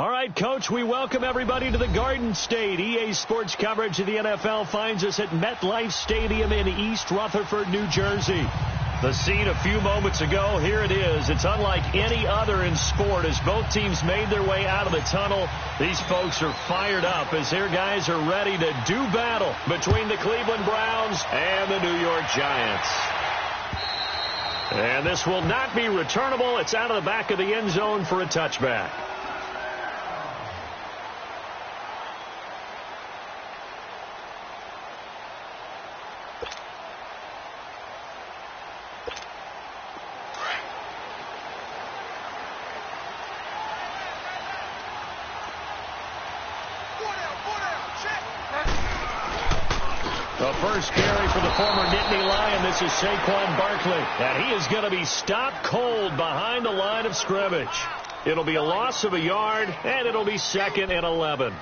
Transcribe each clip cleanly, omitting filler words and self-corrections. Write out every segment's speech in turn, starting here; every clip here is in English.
All right, Coach, we welcome everybody to the Garden State. EA Sports coverage of the NFL finds us at MetLife Stadium in East Rutherford, New Jersey. The scene a few moments ago, here it is. It's unlike any other in sport as both teams made their way out of the tunnel. These folks are fired up as their guys are ready to do battle between the Cleveland Browns and the New York Giants. And this will not be returnable. It's out of the back of the end zone for a touchback. The first carry for the former Nittany Lion. This is Saquon Barkley. And he is going to be stopped cold behind the line of scrimmage. It'll be a loss of a yard, and it'll be 2nd and 11.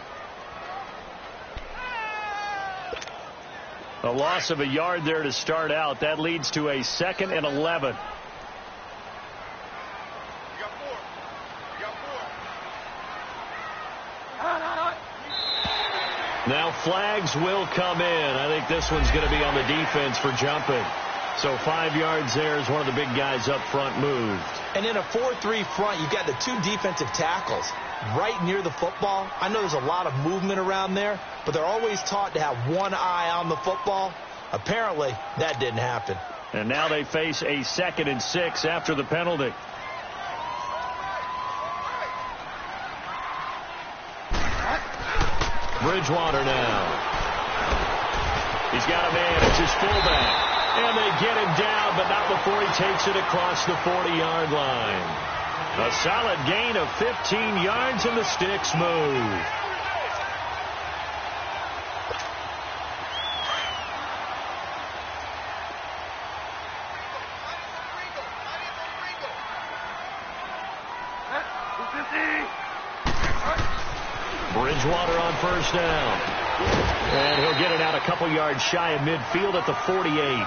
A loss of a yard there to start out. That leads to a 2nd and 11. Now flags will come in. I think this one's going to be on the defense for jumping. So 5 yards there as one of the big guys up front moved. And in a 4-3 front, you've got the 2 defensive tackles right near the football. I know there's a lot of movement around there, but they're always taught to have one eye on the football. Apparently, that didn't happen. And now they face a 2nd and 6 after the penalty. Bridgewater now. He's got a man. It's his fullback. And they get him down, but not before he takes it across the 40-yard line. A solid gain of 15 yards, and the sticks move. Bridgewater on first down. And he'll get it out a couple yards shy of midfield at the 48.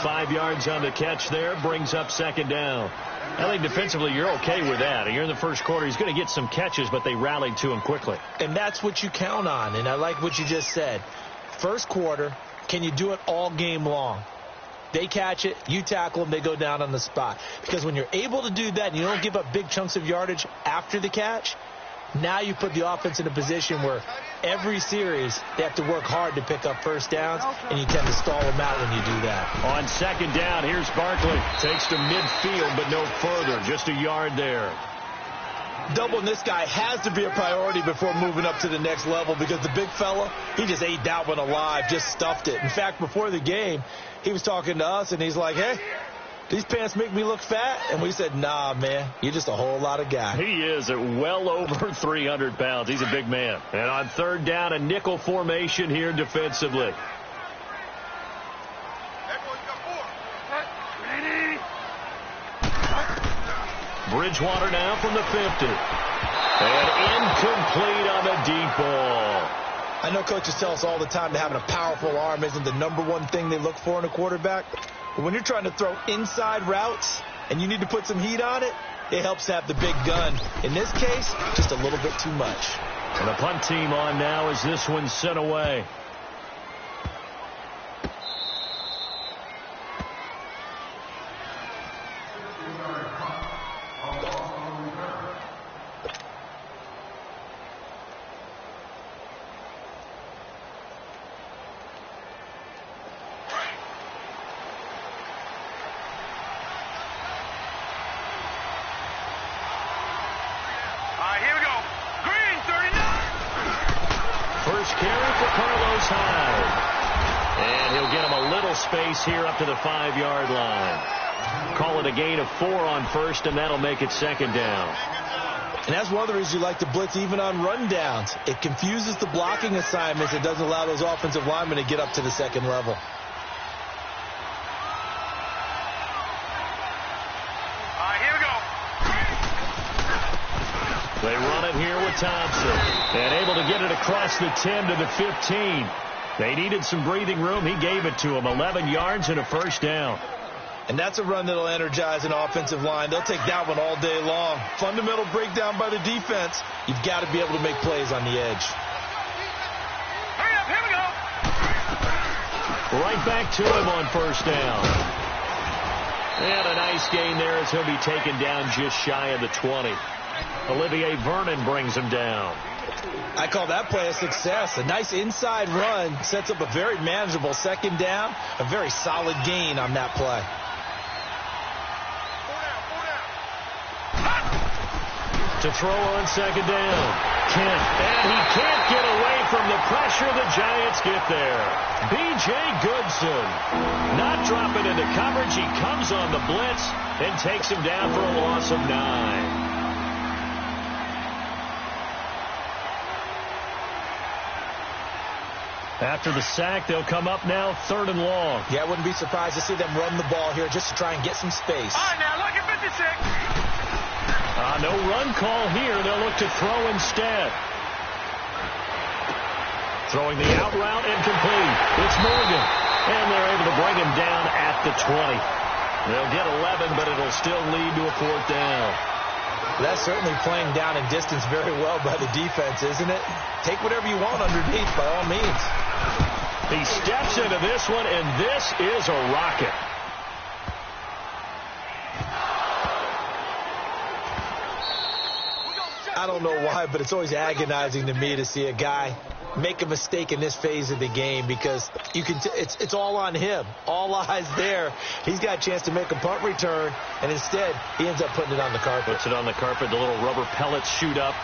5 yards on the catch there, brings up 2nd down. I think defensively you're okay with that. You're in the first quarter. He's going to get some catches, but they rallied to him quickly. And that's what you count on, and I like what you just said. First quarter, can you do it all game long? They catch it, you tackle them, they go down on the spot. Because when you're able to do that and you don't give up big chunks of yardage after the catch, now you put the offense in a position where every series they have to work hard to pick up first downs, and you tend to stall them out when you do that. On 2nd down, here's Barkley. Takes to midfield, but no further. Just a yard there. Doubling this guy has to be a priority before moving up to the next level because the big fella, he just ate that one alive, just stuffed it. In fact, before the game, he was talking to us, and he's like, hey, these pants make me look fat? And we said, nah, man, you're just a whole lot of guy. He is at well over 300 pounds. He's a big man. And on 3rd down, a nickel formation here defensively. Bridgewater now from the 50. And incomplete on the deep ball. I know coaches tell us all the time that having a powerful arm isn't the #1 thing they look for in a quarterback. But when you're trying to throw inside routes and you need to put some heat on it, it helps to have the big gun. In this case, just a little bit too much. And the punt team on now as this one's sent away. Space here up to the 5-yard line. Call it a gain of 4 on first, and that'll make it 2nd down. And that's one of the reasons you like to blitz even on rundowns. It confuses the blocking assignments. It doesn't allow those offensive linemen to get up to the 2nd level. Here we go. They run it here with Thompson. And able to get it across the 10 to the 15. They needed some breathing room. He gave it to them. 11 yards and a first down. And that's a run that'll energize an offensive line. They'll take that one all day long. Fundamental breakdown by the defense. You've got to be able to make plays on the edge. Hurry up, here we go. Right back to him on first down. And a nice gain there as he'll be taken down just shy of the 20. Olivier Vernon brings him down. I call that play a success. A nice inside run sets up a very manageable second down. A very solid gain on that play. To throw on second down. Kent. And he can't get away from the pressure. The Giants get there. B.J. Goodson not dropping into coverage. He comes on the blitz and takes him down for a loss of 9. After the sack, they'll come up now 3rd and long. Yeah, I wouldn't be surprised to see them run the ball here just to try and get some space. All right, now look at 56. No run call here. They'll look to throw instead. Throwing the out route incomplete. It's Morgan. And they're able to bring him down at the 20. They'll get 11, but it'll still lead to a 4th down. That's certainly playing down in distance very well by the defense, isn't it? Take whatever you want underneath by all means. He steps into this one, and this is a rocket. I don't know why, but it's always agonizing to me to see a guy make a mistake in this phase of the game because you can. It's all on him. All eyes there. He's got a chance to make a punt return, and instead he ends up putting it on the carpet. Puts it on the carpet. The little rubber pellets shoot up.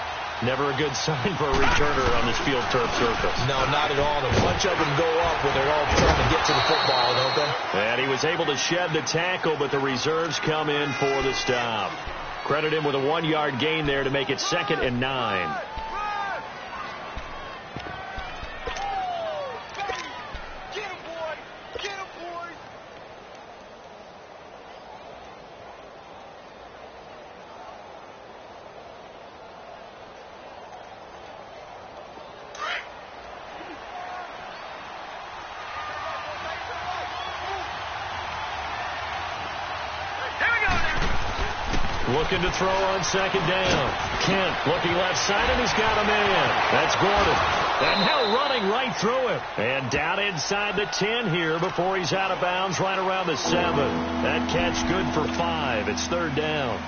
Never a good sign for a returner on this field turf surface. No, not at all. And a bunch of them go up when they're all trying to get to the football, don't they? And he was able to shed the tackle, but the reserves come in for the stop. Credit him with a 1-yard gain there to make it 2nd and 9. Looking to throw on second down. Kent looking left side, and he's got a man. That's Gordon. And now running right through him. And down inside the 10 here before he's out of bounds right around the 7. That catch good for 5. It's 3rd down.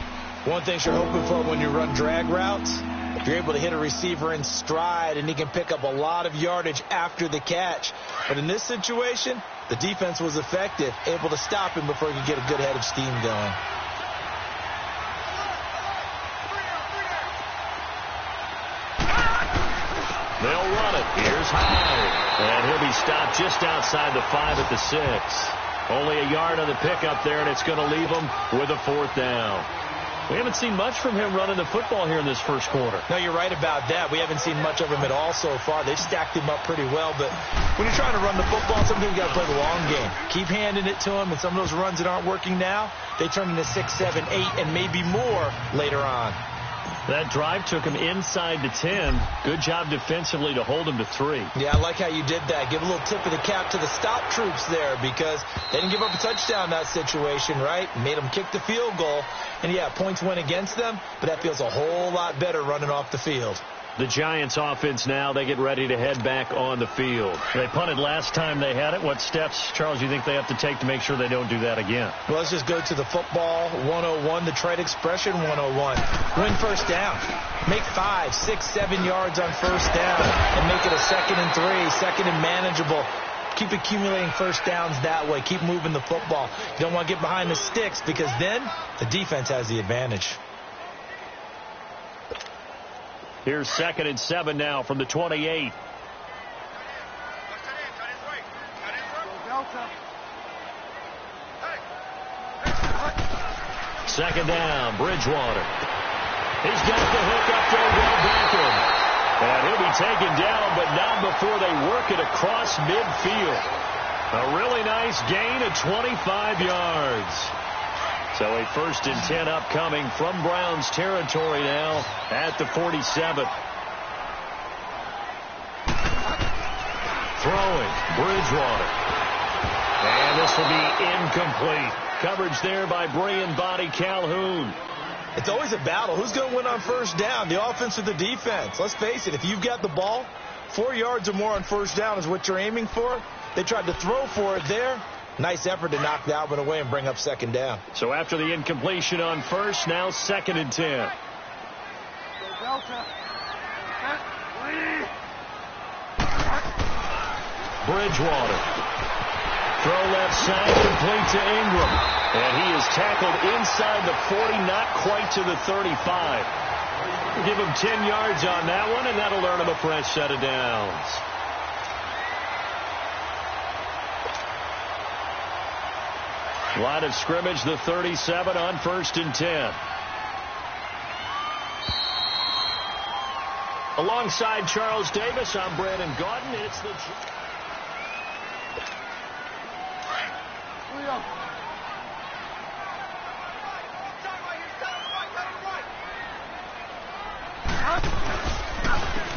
One thing you're hoping for when you run drag routes, if you're able to hit a receiver in stride and he can pick up a lot of yardage after the catch. But in this situation, the defense was effective, able to stop him before he could get a good head of steam going. They'll run it. Here's High. And he'll be stopped just outside the 5 at the 6. Only a yard on the pickup there, and it's going to leave him with a 4th down. We haven't seen much from him running the football here in this first quarter. No, you're right about that. We haven't seen much of him at all so far. They've stacked him up pretty well, but when you're trying to run the football, sometimes you got to play the long game. Keep handing it to him, and some of those runs that aren't working now, they turn into 6, 7, 8, and maybe more later on. That drive took him inside the 10. Good job defensively to hold him to 3. Yeah, I like how you did that. Give a little tip of the cap to the stop troops there because they didn't give up a touchdown in that situation, right? Made them kick the field goal. And, yeah, points went against them, but that feels a whole lot better running off the field. The Giants offense now, they get ready to head back on the field. They punted last time they had it. What steps, Charles, you think they have to take to make sure they don't do that again? Well, let's just go to the football 101, the trade expression 101. Win first down. Make 5, 6, 7 yards on first down and make it a 2nd and 3, 2nd and manageable. Keep accumulating first downs that way. Keep moving the football. You don't want to get behind the sticks because then the defense has the advantage. Here's 2nd and 7 now from the 28. Second down, Bridgewater. He's got the hook up there, well Beckham. And he'll be taken down, but not before they work it across midfield. A really nice gain of 25 yards. So a 1st and 10 upcoming from Browns territory now at the 47. Throwing, Bridgewater. And this will be incomplete. coverage there by Brian Body Calhoun. It's always a battle. Who's going to win on first down, the offense or the defense? Let's face it, if you've got the ball, 4 yards or more on first down is what you're aiming for. They tried to throw for it there. Nice effort to knock that one away and bring up second down. So after the incompletion on first, now 2nd and 10. Bridgewater. Throw left side, complete to Ingram. And he is tackled inside the 40, not quite to the 35. Give him 10 yards on that one, and that'll earn him a fresh set of downs. Line of scrimmage, the 37 on 1st and 10. Alongside Charles Davis, I'm Brandon Gaudin. It's the...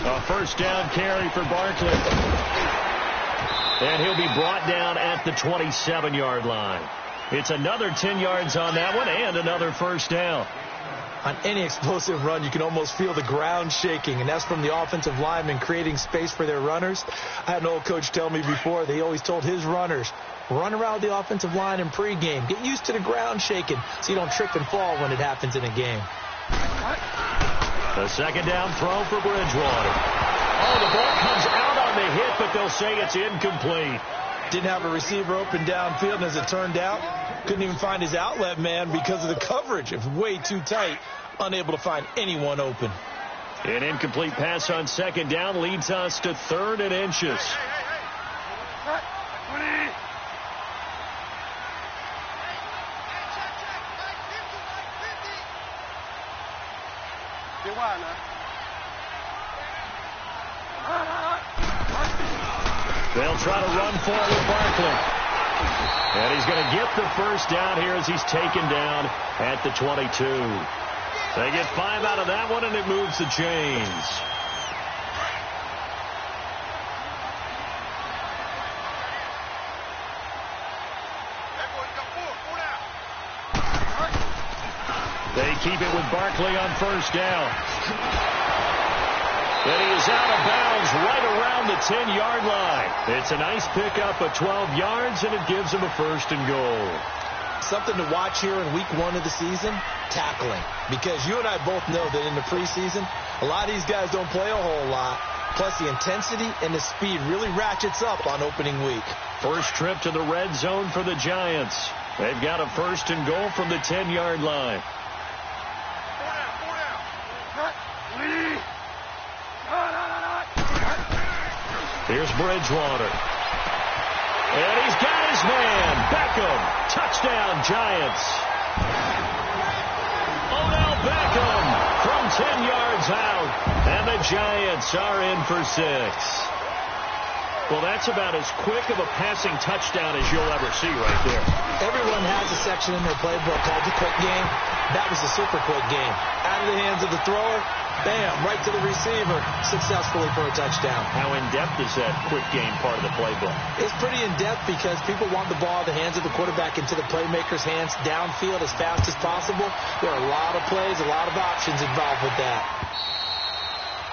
A first down carry for Barkley. And he'll be brought down at the 27-yard line. It's another 10 yards on that one and another first down. On any explosive run, you can almost feel the ground shaking, and that's from the offensive linemen creating space for their runners. I had an old coach tell me before, they always told his runners, run around the offensive line in pregame. Get used to the ground shaking so you don't trip and fall when it happens in a game. The second down throw for Bridgewater. Oh, the ball comes out on the hit, but they'll say it's incomplete. Didn't have a receiver open downfield, and as it turned out, couldn't even find his outlet man because of the coverage. It was way too tight, unable to find anyone open. An incomplete pass on second down leads us to 3rd and inches. They'll try to run for it with Barkley. And he's going to get the first down here as he's taken down at the 22. They get 5 out of that one, and it moves the chains. They keep it with Barkley on first down. And he is out of bounds right around the 10-yard line. It's a nice pickup of 12 yards, and it gives him a 1st and goal. Something to watch here in week 1 of the season, tackling. Because you and I both know that in the preseason, a lot of these guys don't play a whole lot. Plus, the intensity and the speed really ratchets up on opening week. First trip to the red zone for the Giants. They've got a 1st and goal from the 10-yard line. Here's Bridgewater. And he's got his man. Beckham. Touchdown, Giants. Odell Beckham from 10 yards out. And the Giants are in for 6. Well, that's about as quick of a passing touchdown as you'll ever see right there. Everyone has a section in their playbook called the quick game. That was a super quick game. Out of the hands of the thrower, bam, right to the receiver, successfully for a touchdown. How in-depth is that quick game part of the playbook? It's pretty in-depth because people want the ball in the hands of the quarterback into the playmaker's hands downfield as fast as possible. There are a lot of plays, a lot of options involved with that.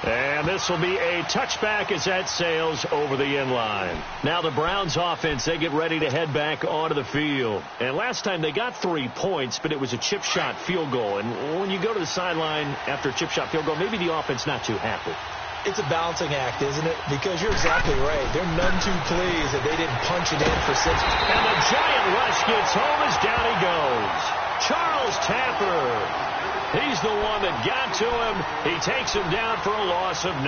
And this will be a touchback as that sails over the inline. Now the Browns offense, they get ready to head back onto the field. And last time they got 3 points, but it was a chip shot field goal. And when you go to the sideline after a chip shot field goal, maybe the offense not too happy. It's a balancing act, isn't it? Because you're exactly right. They're none too pleased that they didn't punch it in for 6. And the giant rush gets home as down he goes. Charles Tapper. He's the one that got to him. He takes him down for a loss of 9.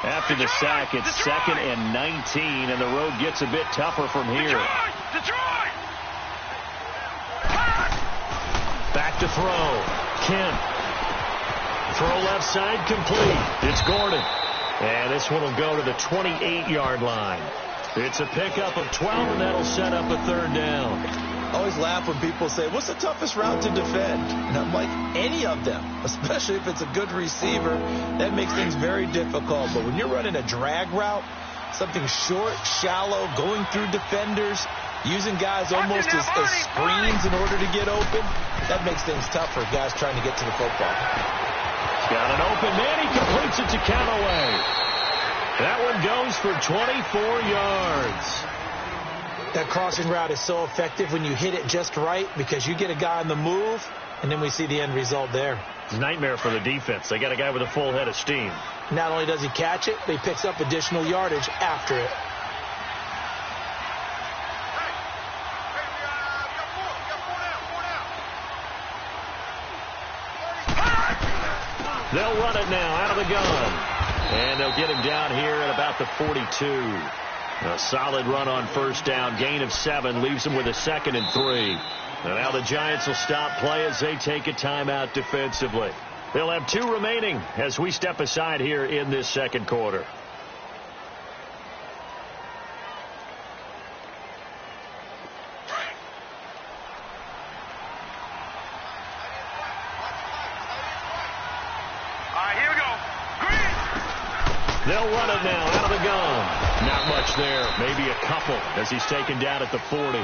After the sack, it's 2nd and 19, and the road gets a bit tougher from here. Detroit! Back to throw. Kemp. Throw left side complete. It's Gordon. And this one will go to the 28-yard line. It's a pickup of 12, and that'll set up a 3rd down. I always laugh when people say, what's the toughest route to defend? And I'm like, any of them, especially if it's a good receiver. That makes things very difficult. But when you're running a drag route, something short, shallow, going through defenders, using guys almost as screens in order to get open, that makes things tough for guys trying to get to the football. Got an open man. He completes it to Callaway. That one goes for 24 yards. That crossing route is so effective when you hit it just right because you get a guy on the move, and then we see the end result there. It's a nightmare for the defense. They got a guy with a full head of steam. Not only does he catch it, but he picks up additional yardage after it. They'll run it now out of the gun. And they'll get him down here at about the 42. A solid run on first down. Gain of 7 leaves him with a 2nd and 3. And now the Giants will stop play as they take a timeout defensively. They'll have 2 remaining as we step aside here in this second quarter. They'll run it now out of the gun. Not much there. Maybe a couple as he's taken down at the 40.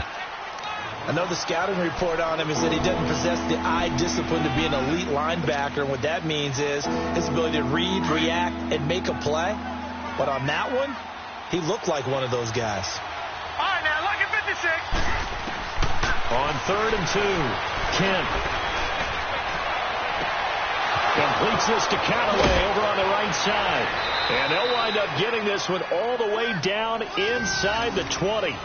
I know the scouting report on him is that he doesn't possess the eye discipline to be an elite linebacker. And what that means is his ability to read, react, and make a play. But on that one, he looked like one of those guys. All right, now, look at 56. On 3rd and 2, Kent completes this to Callaway over on the right side. And they'll wind up getting this one all the way down inside the 20.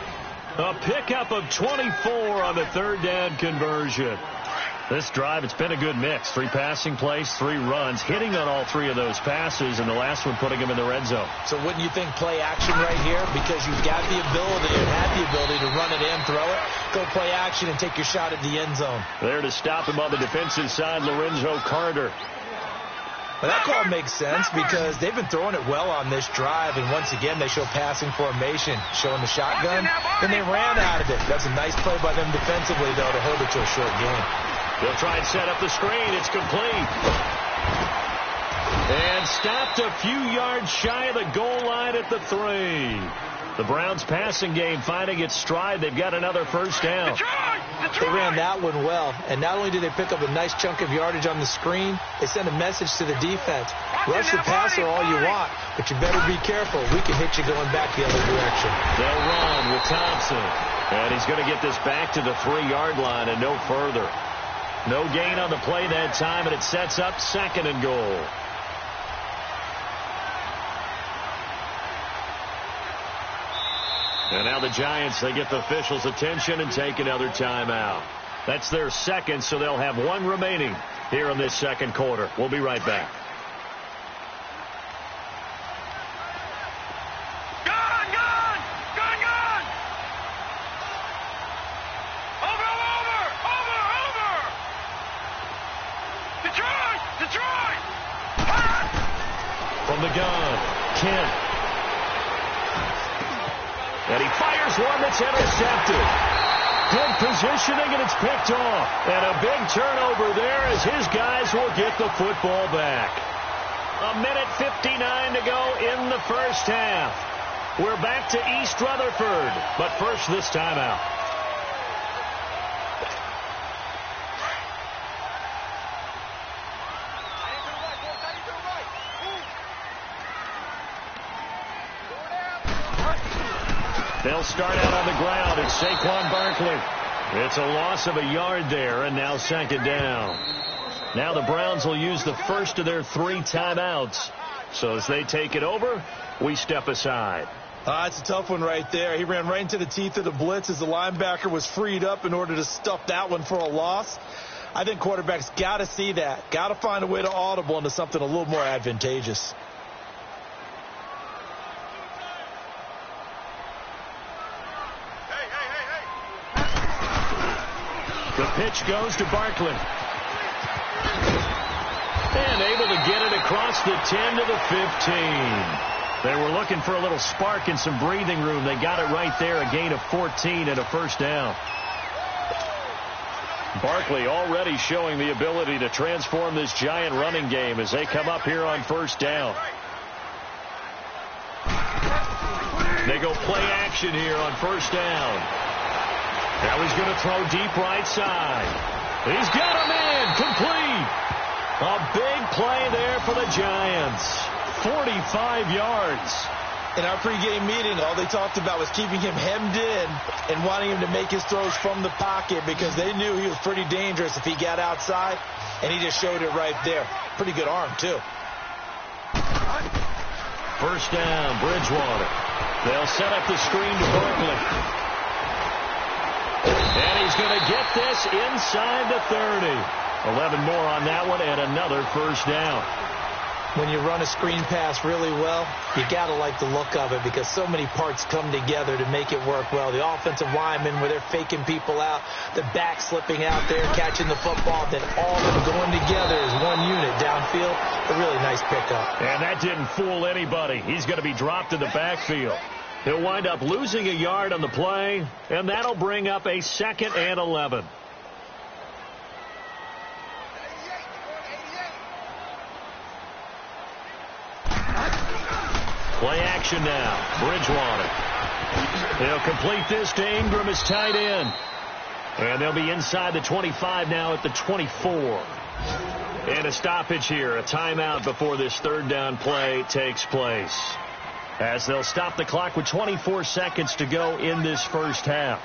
A pickup of 24 on the 3rd down conversion. This drive, it's been a good mix. 3 passing plays, 3 runs, hitting on all 3 of those passes, and the last one putting him in the red zone. So wouldn't you think play action right here? Because you've got the ability and had the ability to run it in, throw it, go play action, and take your shot at the end zone. There to stop him on the defensive side, Lorenzo Carter. Well, that call makes sense because they've been throwing it well on this drive, and once again they show passing formation, showing the shotgun, and they ran out of it. That's a nice play by them defensively, though, to hold it to a short game. They'll try and set up the screen. It's complete. And stopped a few yards shy of the goal line at the 3. The Browns passing game finding its stride. They've got another first down. They ran that one well, and not only did they pick up a nice chunk of yardage on the screen, they sent a message to the defense. Rush the passer all you want, but you better be careful. We can hit you going back the other direction. They'll run with Thompson, and he's going to get this back to the 3-yard line and no further. No gain on the play that time, and it sets up 2nd and goal. And now the Giants, they get the officials' attention and take another timeout. That's their 2nd, so they'll have 1 remaining here in this second quarter. We'll be right back. Gun! Over! Detroit! From the gun, Kent. And he fires one that's intercepted. Good positioning, and it's picked off. And a big turnover there as his guys will get the football back. 1:59 to go in the first half. We're back to East Rutherford, but first this timeout. They'll start out on the ground. It's Saquon Barkley. It's a loss of a yard there, and now 2nd down. Now the Browns will use the first of their 3 timeouts. So as they take it over, we step aside. It's a tough one right there. He ran right into the teeth of the blitz as the linebacker was freed up in order to stuff that one for a loss. I think quarterbacks got to see that. Got to find a way to audible into something a little more advantageous. The pitch goes to Barkley. And able to get it across the 10 to the 15. They were looking for a little spark and some breathing room. They got it right there, a gain of 14 and a first down. Barkley already showing the ability to transform this giant running game as they come up here on first down. They go play action here on first down. Now he's going to throw deep right side. He's got a man complete. A big play there for the Giants. 45 yards. In our pregame meeting, all they talked about was keeping him hemmed in and wanting him to make his throws from the pocket because they knew he was pretty dangerous if he got outside, and he just showed it right there. Pretty good arm, too. First down, Bridgewater. They'll set up the screen to Barkley. And he's going to get this inside the 30. 11 more on that one and another first down. When you run a screen pass really well, you got to like the look of it because so many parts come together to make it work well. The offensive linemen, where they're faking people out, the back slipping out there, catching the football, then all of them going together as one unit downfield. A really nice pickup. And that didn't fool anybody. He's going to be dropped in the backfield. He'll wind up losing a yard on the play, and that'll bring up a 2nd and 11. Play action now. Bridgewater. They'll complete this to Ingram as tight end. And they'll be inside the 25 now at the 24. And a stoppage here, a timeout before this third down play takes place. As they'll stop the clock with 24 seconds to go in this first half.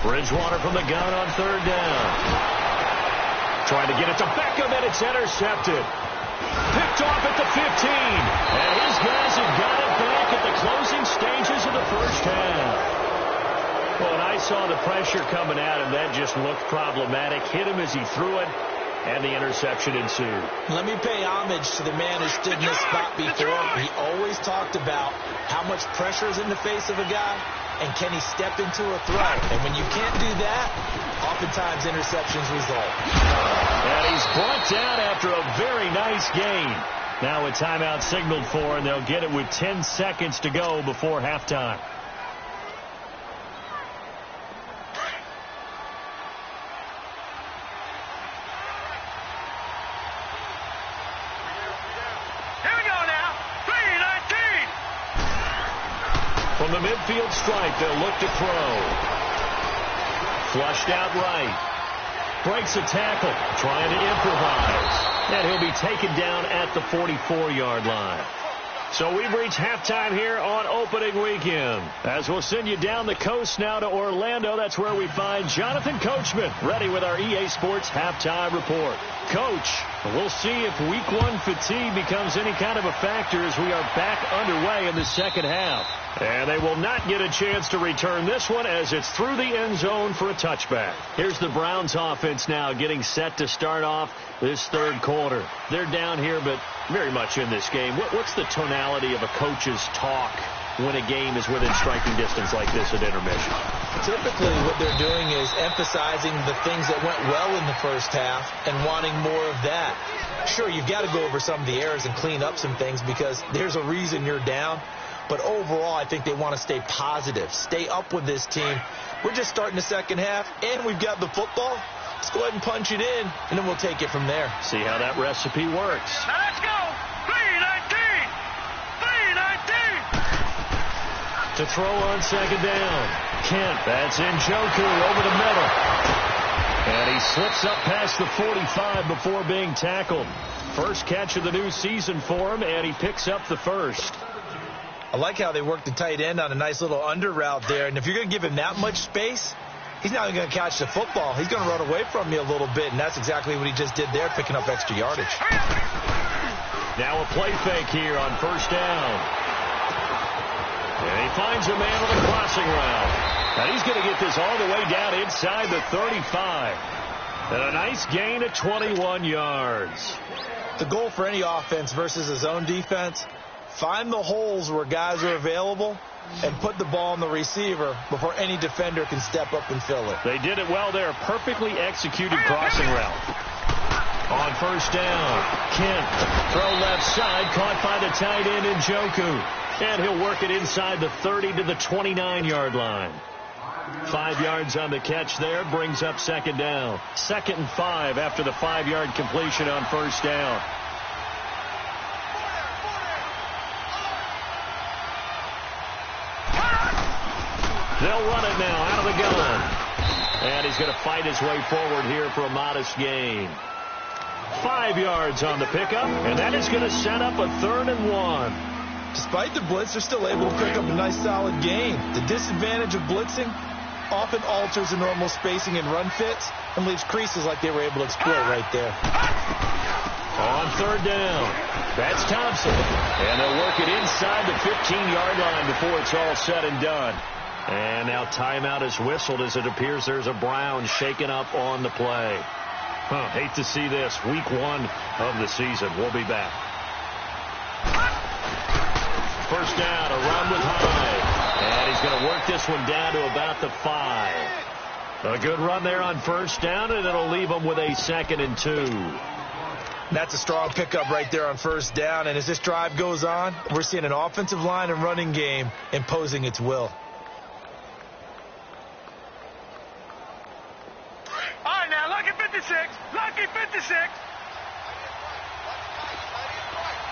Bridgewater from the gun on third down. Trying to get it to Beckham, and it's intercepted. Picked off at the 15. And his guys have got it back at the closing stages of the first half. Well, and I saw the pressure coming at him. That just looked problematic. Hit him as he threw it, and the interception ensued. Let me pay homage to the man who stood in this spot before. He always talked about how much pressure is in the face of a guy, and can he step into a throw. And when you can't do that, oftentimes interceptions result. And he's brought down after a very nice gain. Now a timeout signaled for, and they'll get it with 10 seconds to go before halftime. From the midfield stripe, they'll look to throw. Flushed out right. Breaks a tackle, trying to improvise. And he'll be taken down at the 44-yard line. So we've reached halftime here on opening weekend. As we'll send you down the coast now to Orlando, that's where we find Jonathan Coachman, ready with our EA Sports halftime report. Coach, we'll see if week one fatigue becomes any kind of a factor as we are back underway in the second half. And they will not get a chance to return this one as it's through the end zone for a touchback. Here's the Browns offense now getting set to start off this third quarter. They're down here, but very much in this game. What's the tonality of a coach's talk when a game is within striking distance like this at intermission? Typically what they're doing is emphasizing the things that went well in the first half and wanting more of that. Sure, you've got to go over some of the errors and clean up some things because there's a reason you're down. But overall, I think they want to stay positive, stay up with this team. We're just starting the second half, and we've got the football. Let's go ahead and punch it in, and then we'll take it from there. See how that recipe works. Now let's go. 3-19. 3-19. To throw on second down. Kent, that's Njoku over the middle. And he slips up past the 45 before being tackled. First catch of the new season for him, and he picks up the first. I like how they work the tight end on a nice little under route there. And if you're going to give him that much space, he's not going to catch the football. He's going to run away from you a little bit, and that's exactly what he just did there, picking up extra yardage. Now a play fake here on first down. And he finds a man on the crossing route. And he's going to get this all the way down inside the 35. And a nice gain of 21 yards. The goal for any offense versus a zone defense, find the holes where guys are available and put the ball on the receiver before any defender can step up and fill it. They did it well there. Perfectly executed crossing route. On first down, Kent, throw left side, caught by the tight end Njoku. And he'll work it inside the 30 to the 29-yard line. 5 yards on the catch there, brings up second down. 2nd and 5 after the 5-yard completion on first down. They'll run it now out of the gun. And he's going to fight his way forward here for a modest gain. 5 yards on the pickup, and that is going to set up a 3rd and 1. Despite the blitz, they're still able to pick up a nice solid gain. The disadvantage of blitzing often alters the normal spacing and run fits and leaves creases like they were able to exploit right there. On 3rd down, that's Thompson. And they'll work it inside the 15-yard line before it's all said and done. And now timeout is whistled as it appears there's a Brown shaken up on the play. Hate to see this. Week 1 of the season. We'll be back. First down, a run with Hyde. And he's going to work this one down to about the 5. A good run there on first down, and it'll leave him with a 2nd and 2. That's a strong pickup right there on first down. And as this drive goes on, we're seeing an offensive line and running game imposing its will. All right, now, lucky 56. Lucky 56.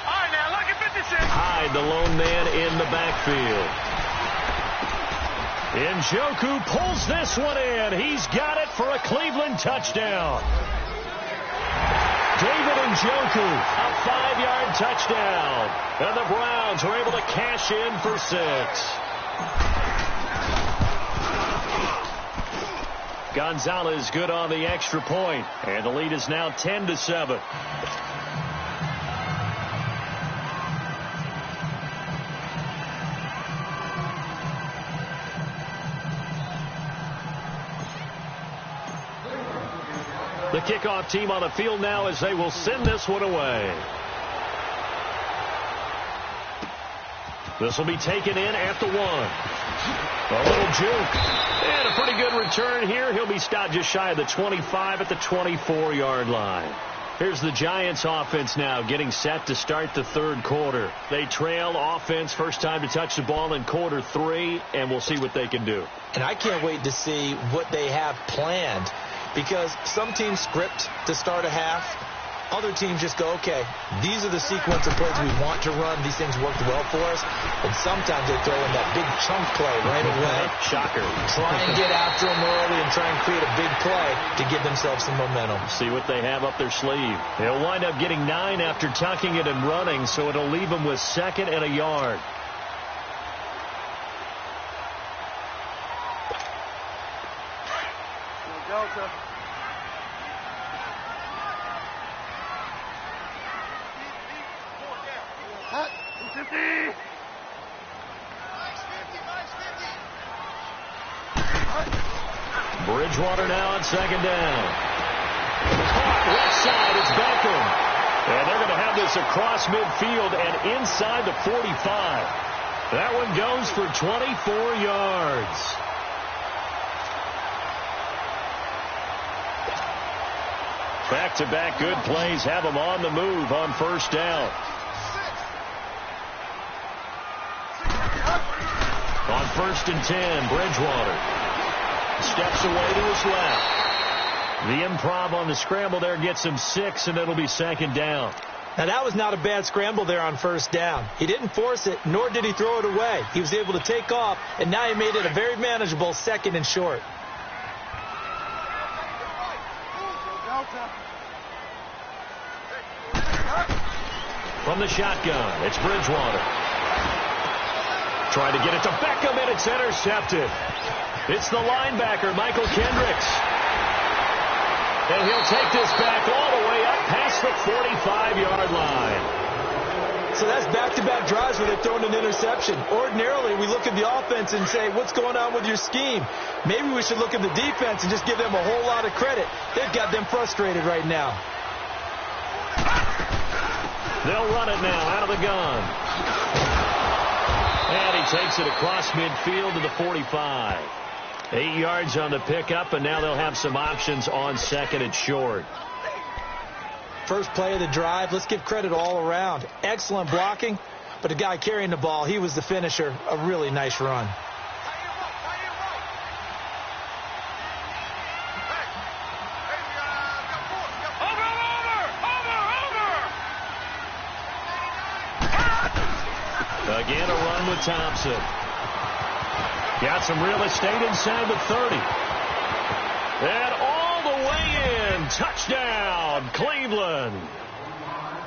All right, now, lucky 56. Hyde, the lone man in the backfield. Njoku pulls this one in. He's got it for a Cleveland touchdown. David Njoku, a 5-yard touchdown. And the Browns were able to cash in for 6. Gonzalez good on the extra point, and the lead is now 10-7. The kickoff team on the field now as they will send this one away. This will be taken in at the 1. A little juke. And a pretty good return here. He'll be stopped just shy of the 25 at the 24-yard line. Here's the Giants offense now getting set to start the 3rd quarter. They trail offense, first time to touch the ball in quarter 3, and we'll see what they can do. And I can't wait to see what they have planned, because some teams script to start a half. Other teams just go, okay, these are the sequence of plays we want to run. These things worked well for us. And sometimes they throw in that big chunk play right away. Shocker. Try and get after them early and try and create a big play to give themselves some momentum. See what they have up their sleeve. They'll wind up getting 9 after tucking it and running, so it'll leave them with 2nd and a yard. Delta. Bridgewater now on 2nd down. Caught left side, it's Beckham. And they're going to have this across midfield and inside the 45. That one goes for 24 yards. Back-to-back good plays have them on the move on first down. On 1st and 10, Bridgewater steps away to his left. The improv on the scramble there gets him 6, and it'll be 2nd down. Now, that was not a bad scramble there on first down. He didn't force it, nor did he throw it away. He was able to take off, and now he made it a very manageable 2nd and short. From the shotgun, it's Bridgewater. Trying to get it to Beckham, and it's intercepted. It's the linebacker, Michael Kendricks. And he'll take this back all the way up past the 45-yard line. So that's back-to-back drives where they've thrown an interception. Ordinarily, we look at the offense and say, what's going on with your scheme? Maybe we should look at the defense and just give them a whole lot of credit. They've got them frustrated right now. They'll run it now out of the gun. And he takes it across midfield to the 45. 8 yards on the pickup, and now they'll have some options on 2nd and short. First play of the drive, let's give credit all around. Excellent blocking, but the guy carrying the ball, he was the finisher. A really nice run. Again, a run with Thompson. Got some real estate inside the 30. And all the way in. Touchdown, Cleveland.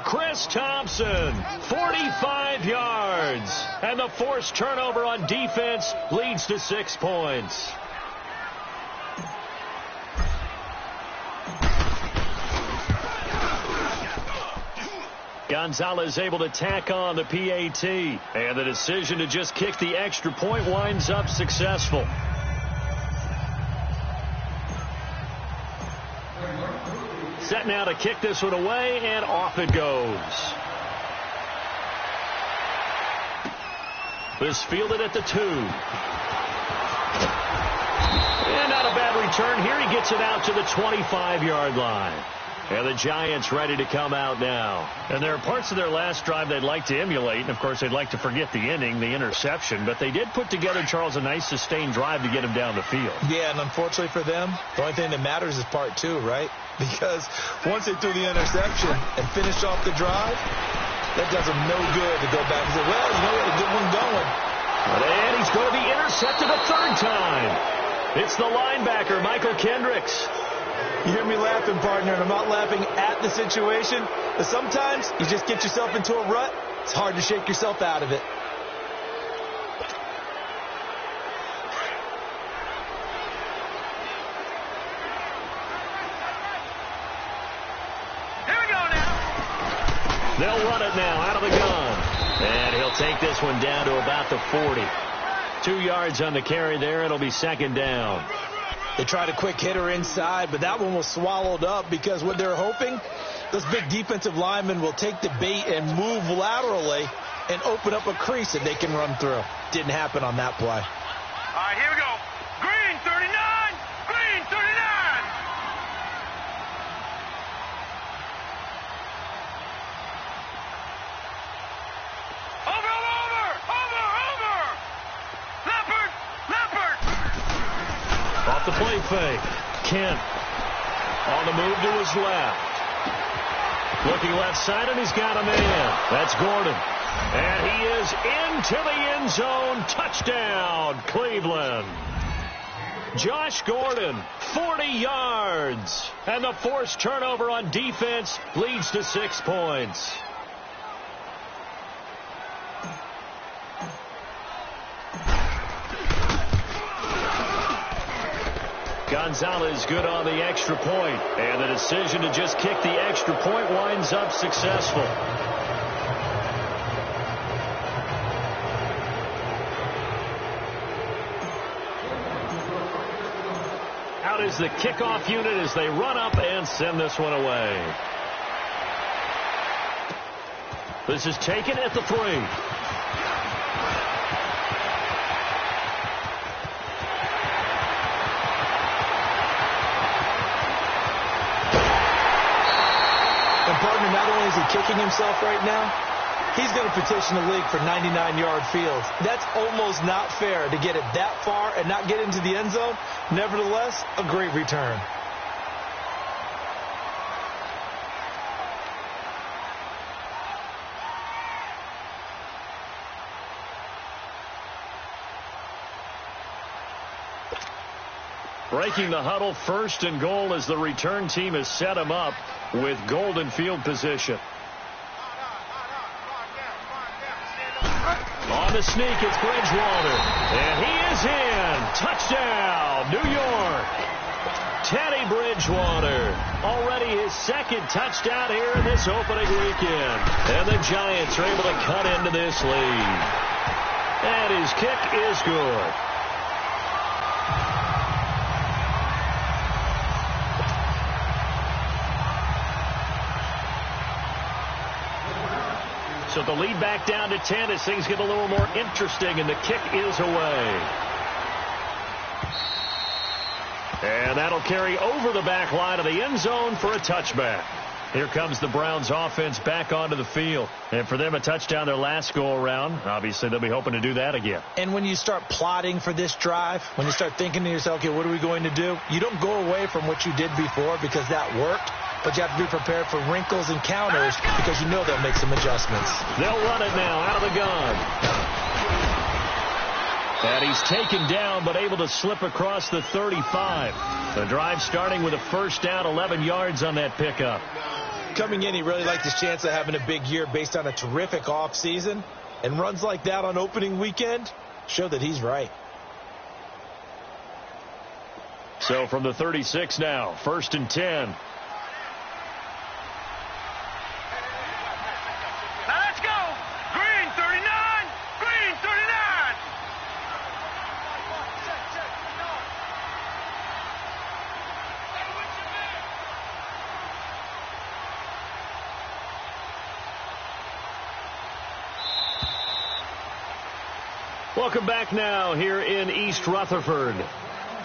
Chris Thompson, 45 yards. And the forced turnover on defense leads to 6 points. Gonzalez able to tack on the PAT. And the decision to just kick the extra point winds up successful. Set now to kick this one away, and off it goes. This fielded at the 2. And not a bad return here. He gets it out to the 25-yard line. And the Giants ready to come out now. And there are parts of their last drive they'd like to emulate. And, of course, they'd like to forget the inning, the interception. But they did put together, Charles, a nice sustained drive to get him down the field. Yeah, and unfortunately for them, the only thing that matters is part 2, right? Because once they threw the interception and finished off the drive, that does them no good to go back and say, well, you know, we had a good one going. And he's going to be intercepted a 3rd time. It's the linebacker, Michael Kendricks. You hear me laughing, partner, and I'm not laughing at the situation. But sometimes you just get yourself into a rut. It's hard to shake yourself out of it. Here we go now. They'll run it now out of the gun. And he'll take this one down to about the 40. 2 yards on the carry there. It'll be 2nd down. They tried a quick hitter inside, but that one was swallowed up because what they're hoping, those big defensive linemen will take the bait and move laterally and open up a crease that they can run through. Didn't happen on that play. All right, here we go. Green 39. Green 39. Over. Leopard. Off the play fake. Kent on the move to his left. Looking left side, and he's got a man. That's Gordon. And he is into the end zone. Touchdown, Cleveland. Josh Gordon, 40 yards. And the forced turnover on defense leads to 6 points. Gonzalez good on the extra point. And the decision to just kick the extra point winds up successful. Out is the kickoff unit as they run up and send this one away. This is taken at the 3. Partner, not only is he kicking himself right now, he's going to petition the league for 99-yard fields. That's almost not fair to get it that far and not get into the end zone. Nevertheless, a great return. Breaking the huddle, 1st and goal as the return team has set him up with golden field position. On the sneak, it's Bridgewater. And he is in. Touchdown, New York. Teddy Bridgewater. Already his 2nd touchdown here in this opening weekend. And the Giants are able to cut into this lead. And his kick is good. So the lead back down to 10 as things get a little more interesting, and the kick is away. And that'll carry over the back line of the end zone for a touchback. Here comes the Browns offense back onto the field. And for them, a touchdown their last go-around. Obviously, they'll be hoping to do that again. And when you start plotting for this drive, when you start thinking to yourself, okay, what are we going to do? You don't go away from what you did before because that worked. But you have to be prepared for wrinkles and counters because you know they'll make some adjustments. They'll run it now out of the gun. And he's taken down, but able to slip across the 35. The drive starting with a first down, 11 yards on that pickup. Coming in, he really liked his chance of having a big year based on a terrific offseason. And runs like that on opening weekend show that he's right. So from the 36 now, 1st and 10. Now let's go. Green 39. Green 39. Welcome back now here in East Rutherford.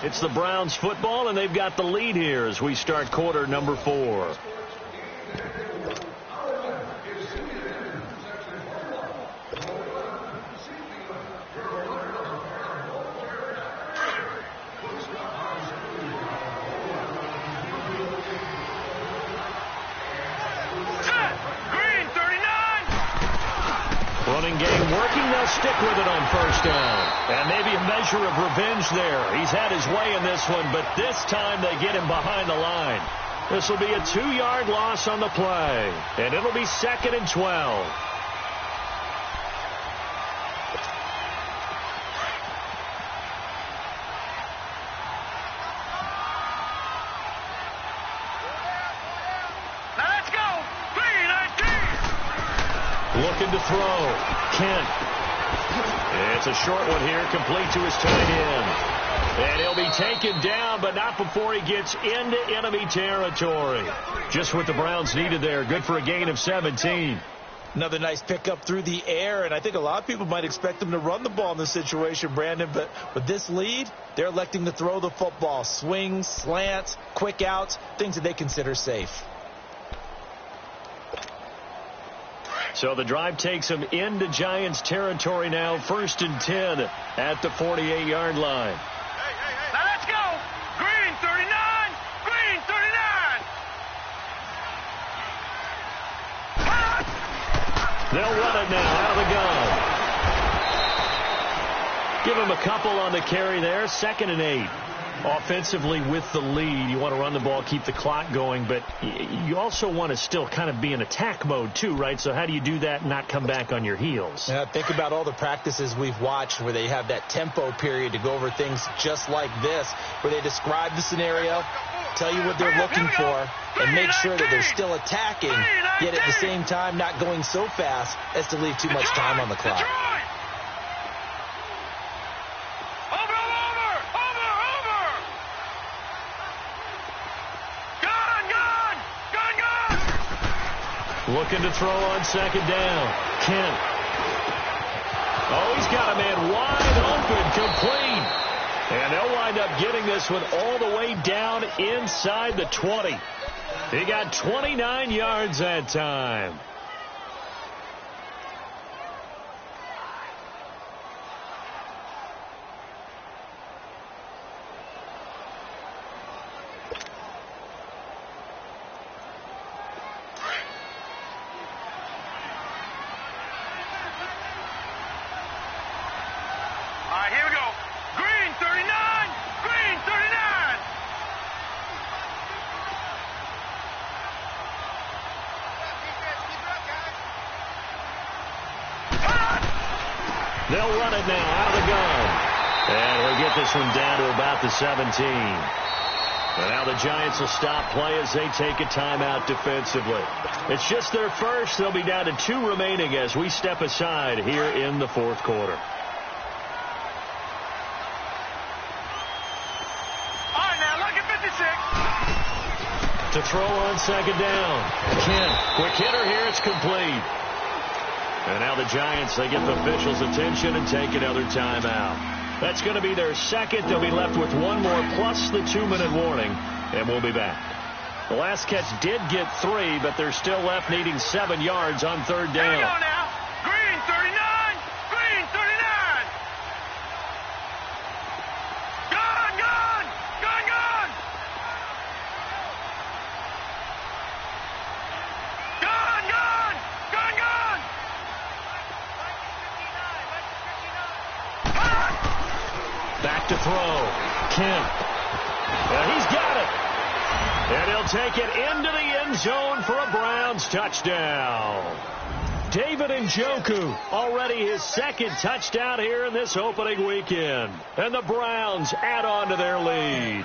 It's the Browns football, and they've got the lead here as we start quarter number 4. Running game working. They'll stick with it on first down. And maybe a measure of revenge there. He's had his way in this one, but this time they get him behind the line. This will be a 2-yard loss on the play. And it'll be 2nd and 12. Looking to throw. Kent. It's a short one here, complete to his tight end. And he'll be taken down, but not before he gets into enemy territory. Just what the Browns needed there. Good for a gain of 17. Another nice pickup through the air, and I think a lot of people might expect them to run the ball in this situation, Brandon, but with this lead, they're electing to throw the football. Swings, slants, quick outs, things that they consider safe. So the drive takes him into Giants territory now. 1st and 10 at the 48-yard line. Now let's go. Green 39. Green 39. They'll run it now out of the gun. Give him a couple on the carry there. 2nd and 8. Offensively with the lead, you want to run the ball, keep the clock going, but you also want to still kind of be in attack mode too, right? So how do you do that and not come back on your heels? Yeah, think about all the practices we've watched where they have that tempo period to go over things just like this, where they describe the scenario, tell you what they're looking for, and make sure that they're still attacking, yet at the same time not going so fast as to leave too much time on the clock. Looking to throw on 2nd down. Kent. Oh, he's got a man wide open, complete. And they'll wind up getting this one all the way down inside the 20. He got 29 yards that time. Here we go. Green 39. Green 39. They'll run it now out of the gun. And he'll get this one down to about the 17. And now the Giants will stop play as they take a timeout defensively. It's just their first. They'll be down to 2 remaining as we step aside here in the 4th quarter. To throw on 2nd down. Kent, quick hitter here, it's complete. And now the Giants, they get the officials' attention and take another timeout. That's going to be their second. They'll be left with 1 more plus the 2-minute warning, and we'll be back. The last catch did get 3, but they're still left needing 7 yards on 3rd down. Here we go now. Green 39. Green 39. Gone, gone. Gone, gone. Gone, gone. Gone, gone. attempt. He's got it. And he'll take it into the end zone for a Browns touchdown. David Njoku, already his second touchdown here in this opening weekend. And the Browns add on to their lead.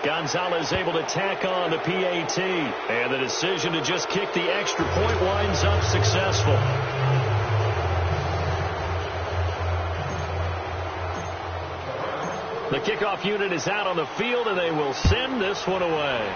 Gonzalez able to tack on the PAT. And the decision to just kick the extra point winds up successful. The kickoff unit is out on the field, and they will send this one away.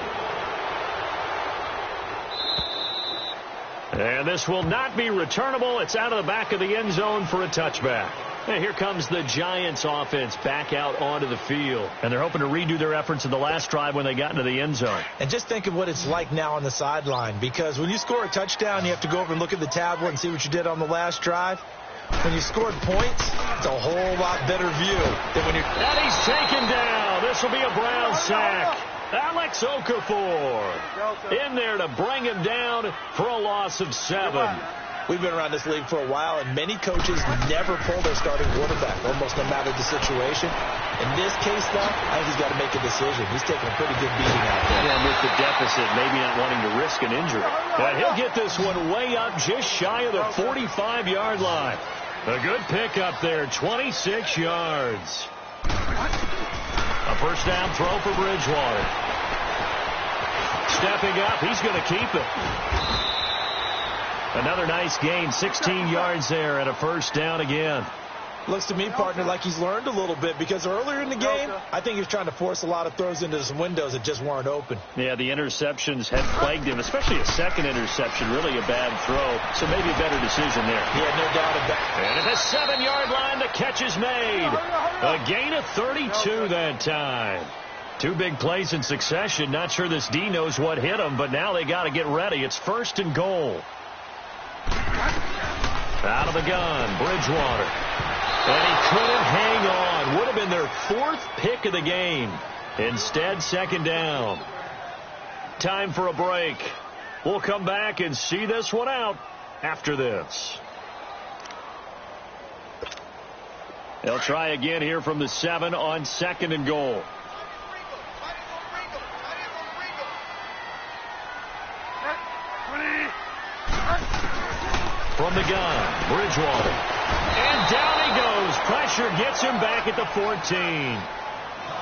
And this will not be returnable. It's out of the back of the end zone for a touchback. And here comes the Giants offense back out onto the field. And they're hoping to redo their efforts in the last drive when they got into the end zone. And just think of what it's like now on the sideline, because when you score a touchdown, you have to go over and look at the tablet and see what you did on the last drive. When you scored points, it's a whole lot better view than when you're... And he's taken down. This will be a Brown sack. Alex Okafor in there to bring him down for a loss of 7. We've been around this league for a while, and many coaches never pull their starting quarterback, almost no matter the situation. In this case, though, I think he's got to make a decision. He's taking a pretty good beating out there. Yeah, and with the deficit, maybe not wanting to risk an injury. And he'll get this one way up just shy of the 45-yard line. A good pickup there, 26 yards. A first down throw for Bridgewater. Stepping up, he's going to keep it. Another nice gain, 16 yards there and a first down again. Looks to me, partner, like he's learned a little bit, because earlier in the game, I think he was trying to force a lot of throws into some windows that just weren't open. Yeah, the interceptions had plagued him, especially a second interception, really a bad throw, so maybe a better decision there. Yeah, no doubt about it. And at the 7-yard line, the catch is made. A gain of 32 that time. Two big plays in succession. Not sure this D knows what hit him, but now they got to get ready. It's 1st and goal. Out of the gun, Bridgewater. And he couldn't hang on. Would have been their 4th pick of the game. Instead, 2nd down. Time for a break. We'll come back and see this one out after this. They'll try again here from the 7 on 2nd and goal. From the gun, Bridgewater. And down he goes. Pressure gets him back at the 14.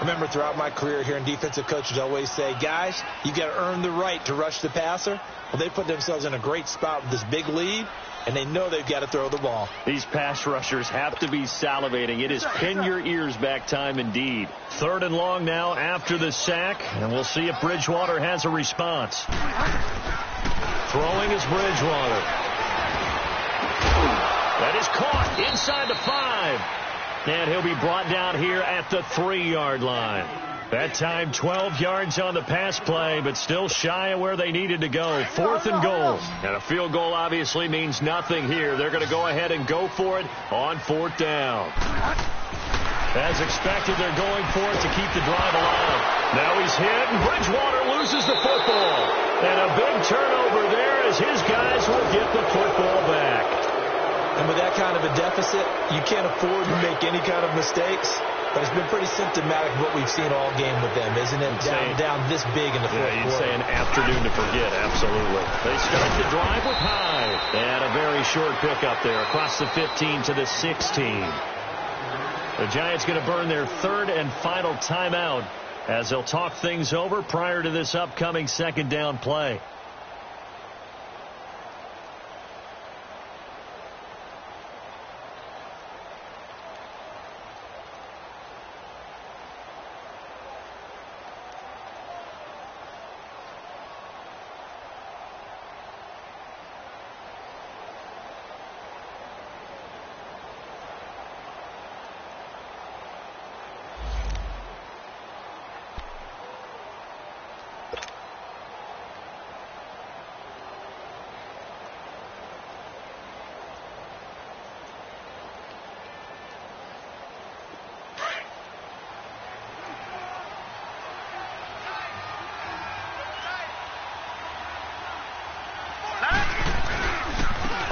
Remember, throughout my career here in defensive coaches always say, guys, you got to earn the right to rush the passer. Well, they put themselves in a great spot with this big lead, and they know they've got to throw the ball. These pass rushers have to be salivating. It is pin your ears back time indeed. 3rd and long now after the sack, and we'll see if Bridgewater has a response. Throwing is Bridgewater. That is caught inside the 5. And he'll be brought down here at the 3-yard line. That time 12 yards on the pass play, but still shy of where they needed to go. 4th and goal. And a field goal obviously means nothing here. They're going to go ahead and go for it on 4th down. As expected, they're going for it to keep the drive alive. Now he's hit, and Bridgewater loses the football. And a big turnover there as his guys will get the football back. And with that kind of a deficit, you can't afford to make any kind of mistakes. But it's been pretty symptomatic of what we've seen all game with them, isn't it? Down this big in the fourth quarter. You'd say an afternoon to forget, absolutely. They start the drive with Hyde. And a very short pickup there across the 15 to the 16. The Giants going to burn their 3rd and final timeout as they'll talk things over prior to this upcoming 2nd down play.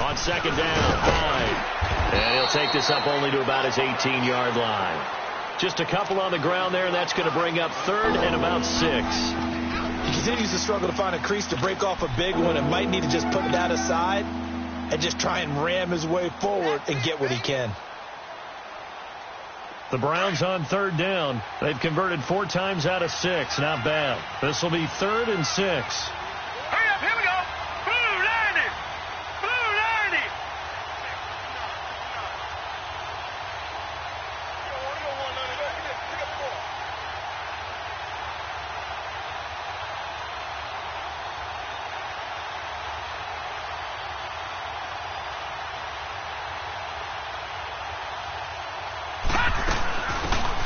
On 2nd down, Hyde. And he'll take this up only to about his 18-yard line. Just a couple on the ground there, and that's going to bring up third and about 6. He continues to struggle to find a crease to break off a big one and might need to just put that aside and just try and ram his way forward and get what he can. The Browns on third down. They've converted 4 times out of 6. Not bad. This will be 3rd and 6. Hurry up, here we go. Blue 90. Blue 90.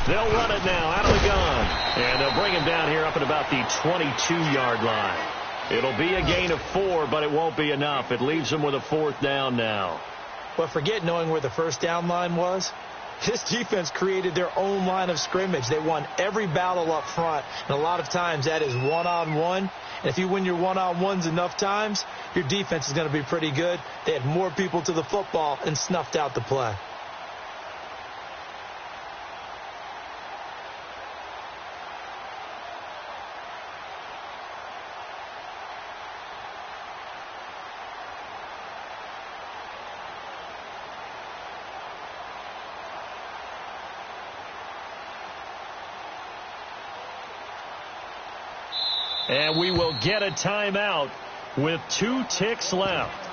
They'll run it now out of the gun. And they'll bring him down here up at about the 22-yard line. It'll be a gain of 4, but it won't be enough. It leaves them with a 4th down now. But forget knowing where the first down line was. This defense created their own line of scrimmage. They won every battle up front, and a lot of times that is one-on-one. And if you win your one-on-ones enough times, your defense is going to be pretty good. They had more people to the football and snuffed out the play. And we will get a timeout with 2 ticks left.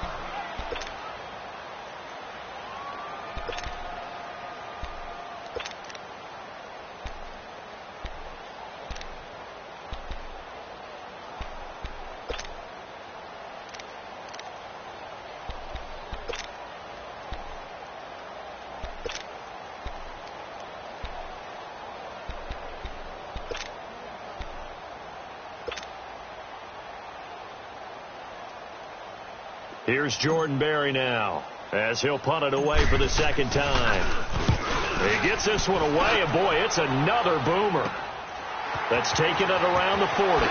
Here's Jordan Berry now as he'll punt it away for the 2nd time. He gets this one away, and boy, it's another boomer. That's taken it around the 40.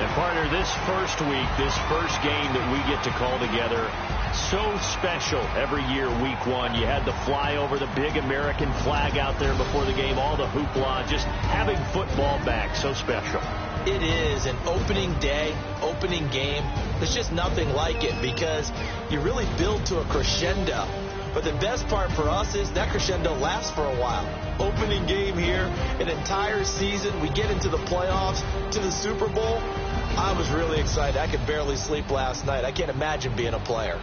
And partner, this first week, this first game that we get to call together, so special every year, week 1. You had the flyover, the big American flag out there before the game, all the hoopla, just having football back, so special. It is an opening day, opening game. There's just nothing like it because you really build to a crescendo. But the best part for us is that crescendo lasts for a while. Opening game here, an entire season. We get into the playoffs, to the Super Bowl. I was really excited. I could barely sleep last night. I can't imagine being a player.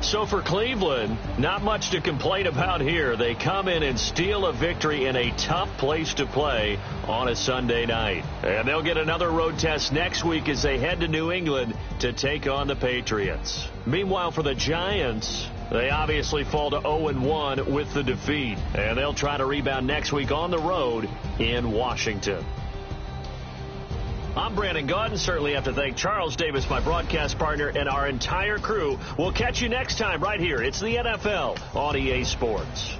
So for Cleveland, not much to complain about here. They come in and steal a victory in a tough place to play on a Sunday night. And they'll get another road test next week as they head to New England to take on the Patriots. Meanwhile, for the Giants, they obviously fall to 0-1 with the defeat. And they'll try to rebound next week on the road in Washington. I'm Brandon Gaudin. Certainly have to thank Charles Davis, my broadcast partner, and our entire crew. We'll catch you next time right here. It's the NFL on EA Sports.